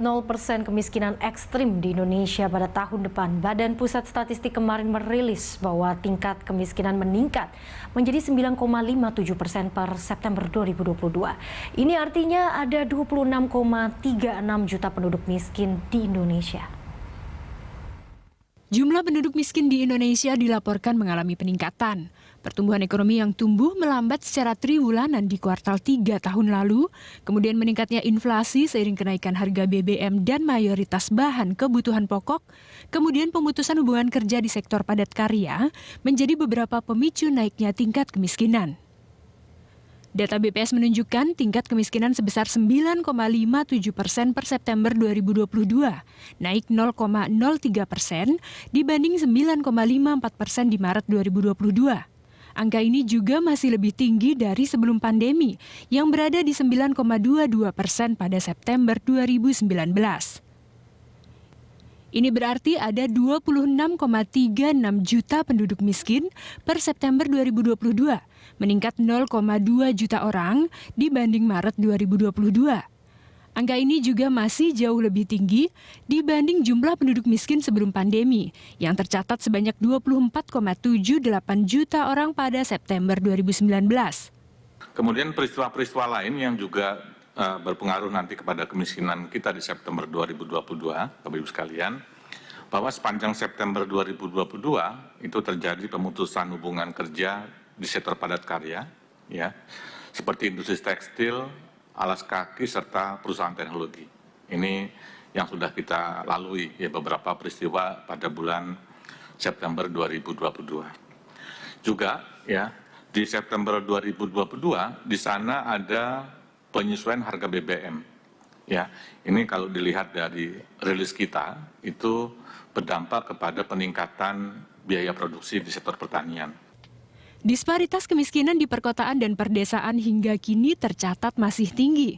0% kemiskinan ekstrim di Indonesia pada tahun depan. Badan Pusat Statistik kemarin merilis bahwa tingkat kemiskinan meningkat menjadi 9,57% per September 2022. Ini artinya ada 26,36 juta penduduk miskin di Indonesia. Jumlah penduduk miskin di Indonesia dilaporkan mengalami peningkatan. Pertumbuhan ekonomi yang tumbuh melambat secara triwulan di kuartal 3 tahun lalu, kemudian meningkatnya inflasi seiring kenaikan harga BBM dan mayoritas bahan kebutuhan pokok, kemudian pemutusan hubungan kerja di sektor padat karya menjadi beberapa pemicu naiknya tingkat kemiskinan. Data BPS menunjukkan tingkat kemiskinan sebesar 9,57% per September 2022, naik 0,03% dibanding 9,54% di Maret 2022. Angka ini juga masih lebih tinggi dari sebelum pandemi, yang berada di 9,22% pada September 2019. Ini berarti ada 26,36 juta penduduk miskin per September 2022, meningkat 0,2 juta orang dibanding Maret 2022. Angka ini juga masih jauh lebih tinggi dibanding jumlah penduduk miskin sebelum pandemi, yang tercatat sebanyak 24,78 juta orang pada September 2019. Kemudian peristiwa-peristiwa lain yang juga berpengaruh nanti kepada kemiskinan kita di September 2022, Bapak Ibu sekalian, bahwa sepanjang September 2022 itu terjadi pemutusan hubungan kerja di sektor padat karya, ya, seperti industri tekstil, alas kaki, serta perusahaan teknologi. Ini yang sudah kita lalui, ya, beberapa peristiwa pada bulan September 2022. Juga, ya, di September 2022 di sana ada penyesuaian harga BBM. Ya, ini kalau dilihat dari rilis kita itu berdampak kepada peningkatan biaya produksi di sektor pertanian. Disparitas kemiskinan di perkotaan dan perdesaan hingga kini tercatat masih tinggi.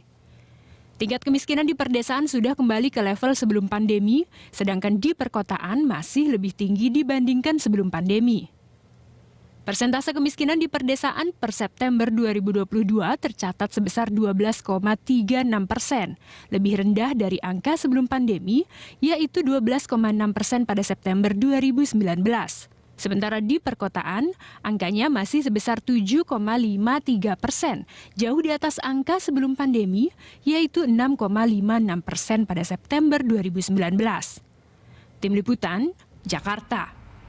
Tingkat kemiskinan di perdesaan sudah kembali ke level sebelum pandemi, sedangkan di perkotaan masih lebih tinggi dibandingkan sebelum pandemi. Persentase kemiskinan di perdesaan per September 2022 tercatat sebesar 12,36%, lebih rendah dari angka sebelum pandemi, yaitu 12,6% pada September 2019. Sementara di perkotaan, angkanya masih sebesar 7,53%, jauh di atas angka sebelum pandemi, yaitu 6,56% pada September 2019. Tim Liputan, Jakarta.